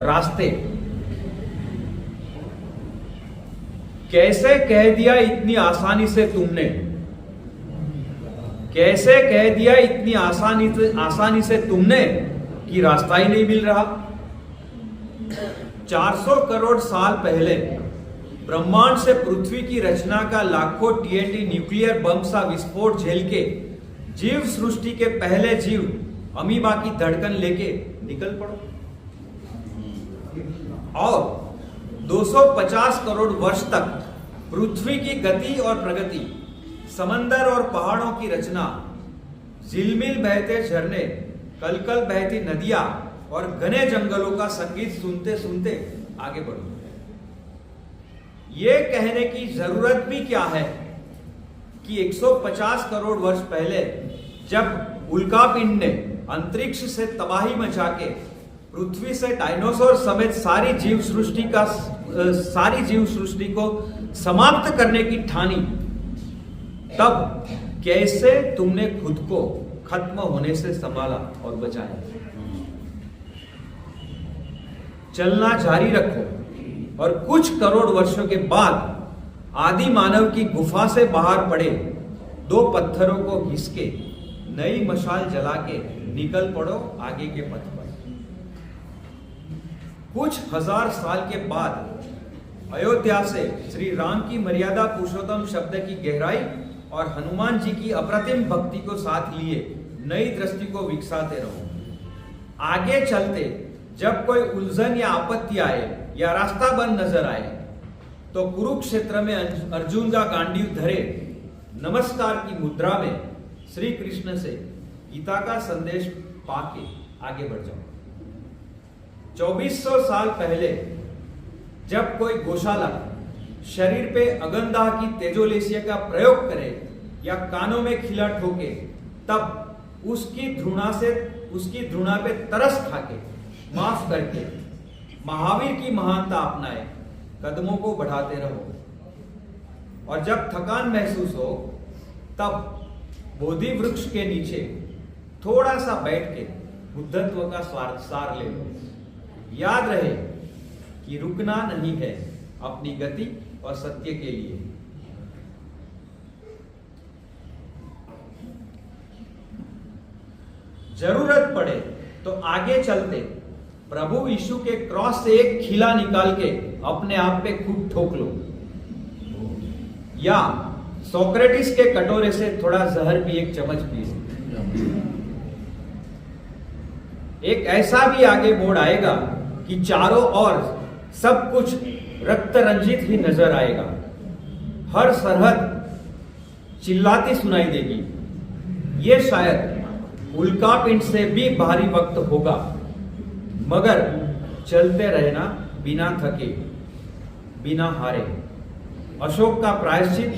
रास्ते कैसे कह दिया इतनी आसानी से तुमने, कैसे कह दिया इतनी आसानी से तुमने कि रास्ता ही नहीं मिल रहा। 400 करोड़ साल पहले ब्रह्मांड से पृथ्वी की रचना का लाखों टीएनटी न्यूक्लियर बम सा विस्फोट झेल के जीव सृष्टि के पहले जीव अमीबा की धड़कन लेके निकल पड़ो और 250 करोड़ वर्ष तक पृथ्वी की गति और प्रगति, समंदर और पहाड़ों की रचना, झिलमिल बहते झरने, कलकल बहती नदियां और घने जंगलों का संगीत सुनते सुनते आगे बढ़ो। यह कहने की जरूरत भी क्या है कि 150 करोड़ वर्ष पहले जब उल्कापिंड ने अंतरिक्ष से तबाही मचा के पृथ्वी से डायनासोर समेत सारी जीव सृष्टि को समाप्त करने की ठानी, तब कैसे तुमने खुद को खत्म होने से संभाला और बचाया। चलना जारी रखो और कुछ करोड़ वर्षों के बाद आदि मानव की गुफा से बाहर पड़े दो पत्थरों को घिस के नई मशाल जला के निकल पड़ो आगे के पथ पर। कुछ हजार साल के बाद अयोध्या से श्री राम की मर्यादा पुरुषोत्तम शब्द की गहराई और हनुमान जी की अप्रतिम भक्ति को साथ लिए नई दृष्टि को विकसाते रहो। आगे चलते जब कोई उलझन या आपत्ति आए या रास्ता बंद नजर आए तो कुरुक्षेत्र में अर्जुन का गांडीव धरे नमस्कार की मुद्रा में श्री कृष्ण से गीता का संदेश पाके आगे बढ़ जाओ। 2400 साल पहले जब कोई गौशाला शरीर पे अगंधा की तेजोलेशिया का प्रयोग करे या कानों में खिला ठोके, तब उसकी धृणा पे तरस खाके माफ करके महावीर की महानता अपनाए कदमों को बढ़ाते रहो। और जब थकान महसूस हो तब बोधि वृक्ष के नीचे थोड़ा सा बैठ के बुद्धत्व का सार ले लो। याद रहे कि रुकना नहीं है अपनी गति और सत्य के लिए। जरूरत पड़े तो आगे चलते प्रभु यीशु के क्रॉस से एक खिला निकाल के अपने आप पे खुद ठोक लो, या सोक्रेटिस के कटोरे से थोड़ा जहर भी एक चम्मच पी लो। एक ऐसा भी आगे मोड़ आएगा कि चारों ओर सब कुछ रक्त रंजित ही नजर आएगा। हर सरहद चिल्लाती सुनाई देगी। ये शायद उल्कापिंड से भी भारी वक्त होगा, मगर चलते रहना बिना थके, बिना हारे। अशोक का प्रायश्चित,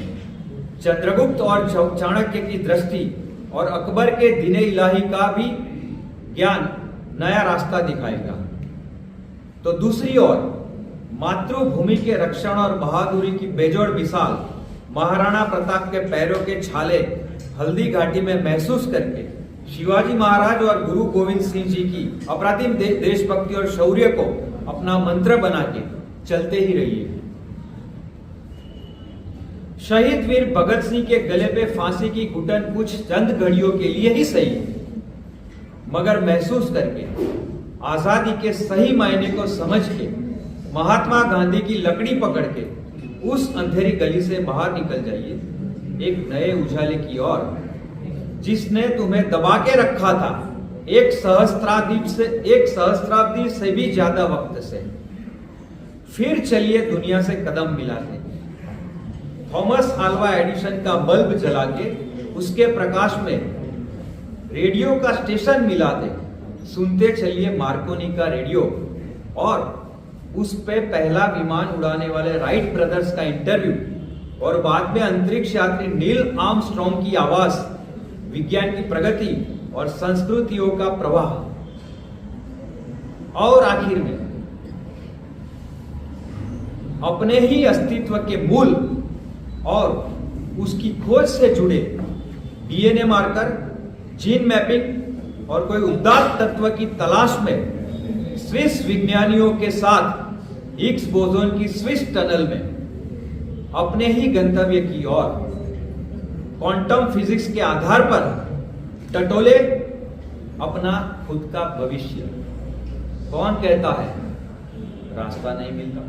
चंद्रगुप्त और चाणक्य की दृष्टि और अकबर के दिने इलाही का भी ज्ञान नया रास्ता दिखाएगा। तो दूसरी ओर मातृभूमि के रक्षण और बहादुरी की बेजोड़ मिसाल महाराणा प्रताप के पैरों के छाले हल्दी घाटी में महसूस करके शिवाजी महाराज और गुरु गोविंद सिंह जी की अप्रतिम देशभक्ति और शौर्य को अपना मंत्र बना के चलते ही रहिए। शहीद वीर भगत सिंह के गले पे फांसी की घुटन कुछ चंद घड़ियों के लिए ही सही, मगर महसूस करके आजादी के सही मायने को समझ के महात्मा गांधी की लकड़ी पकड़ के उस अंधेरी गली से बाहर निकल जाइए एक नए उजाले की ओर, जिसने तुम्हें दबा के रखा था एक सहस्त्राब्दी से भी ज्यादा वक्त से। फिर चलिए दुनिया से कदम मिलाते, थॉमस आल्वा एडिसन का बल्ब जला के उसके प्रकाश में रेडियो का स्टेशन मिला दे। सुनते चलिए मार्कोनी का रेडियो और उस पे पहला विमान उड़ाने वाले राइट ब्रदर्स का इंटरव्यू और बाद में अंतरिक्ष यात्री नील आर्मस्ट्रॉन्ग की आवाज, विज्ञान की प्रगति और संस्कृतियों का प्रवाह। और आखिर में अपने ही अस्तित्व के मूल और उसकी खोज से जुड़े डीएनए मार्कर, जीन मैपिंग और कोई उदात्त तत्व की तलाश में स्विस विज्ञानियों के साथ हिग्स बोसोन की स्विस टनल में अपने ही गंतव्य की ओर क्वांटम फिजिक्स के आधार पर टटोले अपना खुद का भविष्य। कौन कहता है रास्ता नहीं मिलता?